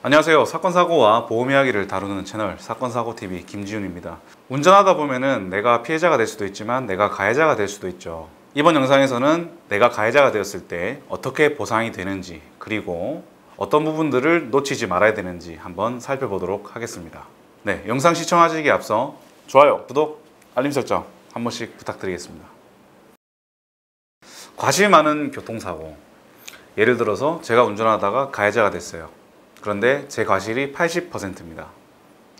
안녕하세요. 사건사고와 보험 이야기를 다루는 채널 사건사고TV 김지훈입니다. 운전하다 보면은 내가 피해자가 될 수도 있지만 내가 가해자가 될 수도 있죠. 이번 영상에서는 내가 가해자가 되었을 때 어떻게 보상이 되는지, 그리고 어떤 부분들을 놓치지 말아야 되는지 한번 살펴보도록 하겠습니다. 네, 영상 시청하시기에 앞서 좋아요, 구독, 알림 설정 한 번씩 부탁드리겠습니다. 과실 많은 교통사고. 예를 들어서 제가 운전하다가 가해자가 됐어요. 그런데 제 과실이 80%입니다.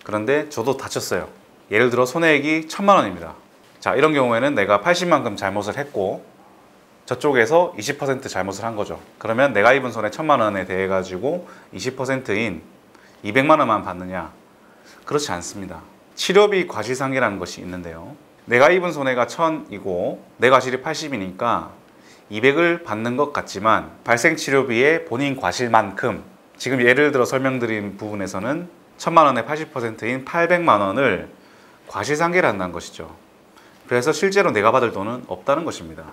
그런데 저도 다쳤어요. 예를 들어 손해액이 1000만 원입니다. 자, 이런 경우에는 내가 80만큼 잘못을 했고 저쪽에서 20% 잘못을 한 거죠. 그러면 내가 입은 손해 1000만 원에 대해 가지고 20%인 200만 원만 받느냐? 그렇지 않습니다. 치료비 과실상계라는 것이 있는데요. 내가 입은 손해가 1000이고 내 과실이 80이니까 200을 받는 것 같지만 발생 치료비의 본인 과실만큼, 지금 예를 들어 설명드린 부분에서는 1000만 원의 80%인 800만 원을 과실상계를 한다는 것이죠. 그래서 실제로 내가 받을 돈은 없다는 것입니다.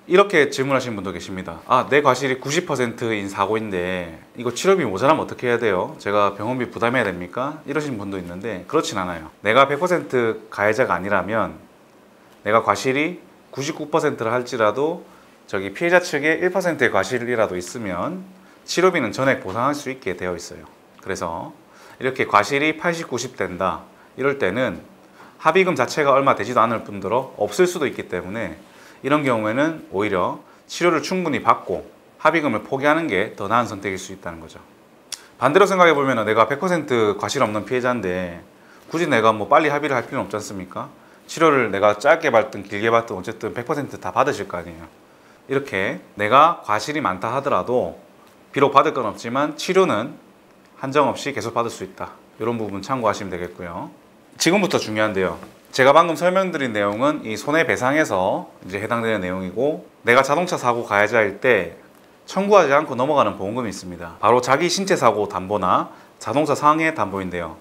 이렇게 질문하시는 분도 계십니다. 내 과실이 90%인 사고인데 이거 치료비 모자라면 어떻게 해야 돼요? 제가 병원비 부담해야 됩니까? 이러시는 분도 있는데 그렇진 않아요. 내가 100% 가해자가 아니라면 내가 과실이 99%를 할지라도 저기 피해자 측에 1%의 과실이라도 있으면 치료비는 전액 보상할 수 있게 되어 있어요. 그래서 이렇게 과실이 80, 90 된다 이럴 때는 합의금 자체가 얼마 되지도 않을 뿐더러 없을 수도 있기 때문에 이런 경우에는 오히려 치료를 충분히 받고 합의금을 포기하는 게 더 나은 선택일 수 있다는 거죠. 반대로 생각해 보면 내가 100% 과실 없는 피해자인데 굳이 내가 뭐 빨리 합의를 할 필요는 없지 않습니까? 치료를 내가 짧게 받든 길게 받든 어쨌든 100% 다 받으실 거 아니에요. 이렇게 내가 과실이 많다 하더라도 비록 받을 건 없지만 치료는 한정없이 계속 받을 수 있다. 이런 부분 참고하시면 되겠고요. 지금부터 중요한데요. 제가 방금 설명드린 내용은 이 손해배상에서 이제 해당되는 내용이고, 내가 자동차 사고 가해자일 때 청구하지 않고 넘어가는 보험금이 있습니다. 바로 자기 신체 사고 담보나 자동차 상해 담보인데요.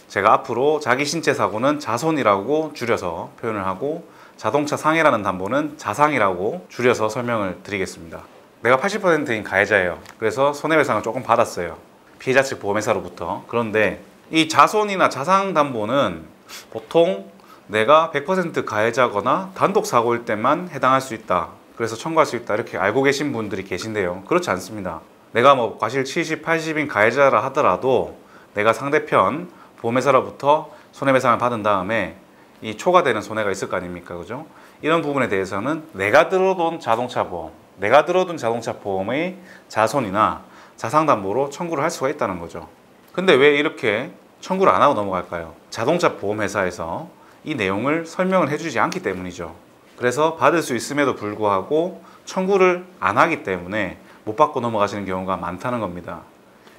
제가 앞으로 자기 신체 사고는 자손이라고 줄여서 표현을 하고 자동차 상해라는 담보는 자상이라고 줄여서 설명을 드리겠습니다. 내가 80%인 가해자예요. 그래서 손해배상을 조금 받았어요. 피해자 측 보험회사로부터. 그런데 이 자손이나 자상담보는 보통 내가 100% 가해자거나 단독 사고일 때만 해당할 수 있다. 그래서 청구할 수 있다. 이렇게 알고 계신 분들이 계신데요. 그렇지 않습니다. 내가 뭐 과실 70, 80인 가해자라 하더라도 내가 상대편 보험회사로부터 손해배상을 받은 다음에 이 초과되는 손해가 있을 거 아닙니까? 그죠? 이런 부분에 대해서는 내가 들어둔 자동차 보험, 내가 들어둔 자동차 보험의 자손이나 자상담보로 청구를 할 수가 있다는 거죠. 근데 왜 이렇게 청구를 안 하고 넘어갈까요? 자동차 보험회사에서 이 내용을 설명을 해주지 않기 때문이죠. 그래서 받을 수 있음에도 불구하고 청구를 안 하기 때문에 못 받고 넘어가시는 경우가 많다는 겁니다.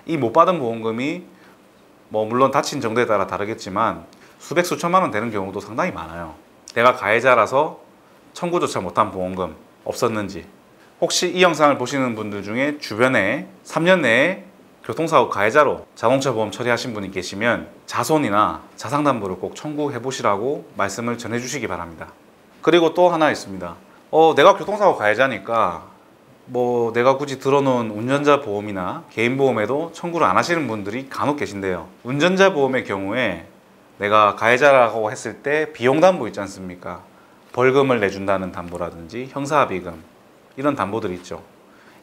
이 못 받은 보험금이 뭐 물론 다친 정도에 따라 다르겠지만 수백 수천만 원 되는 경우도 상당히 많아요. 내가 가해자라서 청구조차 못한 보험금 없었는지, 혹시 이 영상을 보시는 분들 중에 주변에 3년 내에 교통사고 가해자로 자동차 보험 처리하신 분이 계시면 자손이나 자상담보를 꼭 청구해 보시라고 말씀을 전해 주시기 바랍니다. 그리고 또 하나 있습니다. 내가 교통사고 가해자니까 뭐 내가 굳이 들어놓은 운전자 보험이나 개인 보험에도 청구를 안 하시는 분들이 간혹 계신데요. 운전자 보험의 경우에 내가 가해자라고 했을 때 비용 담보 있지 않습니까? 벌금을 내준다는 담보라든지 형사합의금, 이런 담보들이 있죠.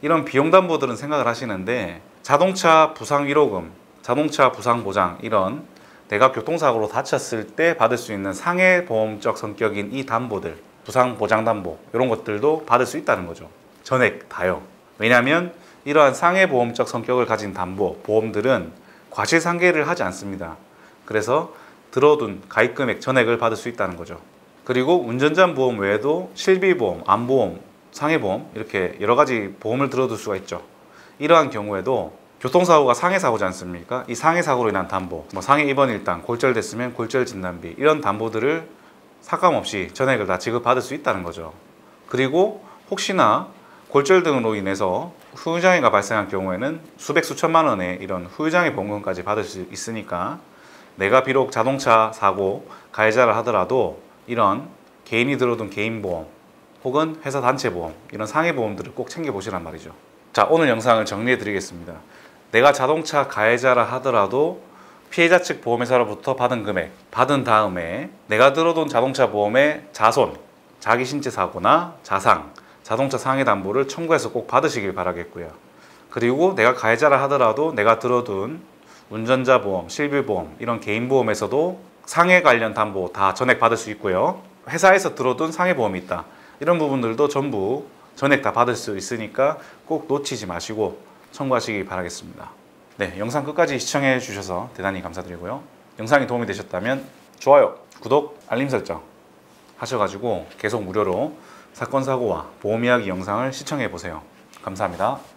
이런 비용 담보들은 생각을 하시는데 자동차 부상 위로금, 자동차 부상 보장, 이런 내가 교통사고로 다쳤을 때 받을 수 있는 상해보험적 성격인 이 담보들, 부상 보장 담보, 이런 것들도 받을 수 있다는 거죠. 전액 다요. 왜냐하면 이러한 상해보험적 성격을 가진 담보, 보험들은 과실상계를 하지 않습니다. 그래서 들어둔 가입금액 전액을 받을 수 있다는 거죠. 그리고 운전자 보험 외에도 실비보험, 암보험, 상해보험, 이렇게 여러 가지 보험을 들어둘 수가 있죠. 이러한 경우에도 교통사고가 상해사고지 않습니까? 이 상해사고로 인한 담보, 뭐 상해 입원 일당, 골절됐으면 골절 진단비, 이런 담보들을 삭감없이 전액을 다 지급받을 수 있다는 거죠. 그리고 혹시나 골절 등으로 인해서 후유장애가 발생한 경우에는 수백 수천만 원의 이런 후유장애 보험금까지 받을 수 있으니까 내가 비록 자동차 사고 가해자를 하더라도 이런 개인이 들어둔 개인보험 혹은 회사 단체보험, 이런 상해보험들을 꼭 챙겨보시란 말이죠. 자, 오늘 영상을 정리해 드리겠습니다. 내가 자동차 가해자라 하더라도 피해자 측 보험회사로부터 받은 금액 받은 다음에 내가 들어둔 자동차 보험의 자손, 자기 신체 사고나 자상, 자동차 상해 담보를 청구해서 꼭 받으시길 바라겠고요. 그리고 내가 가해자라 하더라도 내가 들어둔 운전자 보험, 실비보험 이런 개인 보험에서도 상해 관련 담보 다 전액 받을 수 있고요. 회사에서 들어둔 상해 보험이 있다. 이런 부분들도 전부 전액 다 받을 수 있으니까 꼭 놓치지 마시고 청구하시기 바라겠습니다. 네, 영상 끝까지 시청해 주셔서 대단히 감사드리고요. 영상이 도움이 되셨다면 좋아요, 구독, 알림 설정 하셔가지고 계속 무료로 사건, 사고와 보험 이야기 영상을 시청해 보세요. 감사합니다.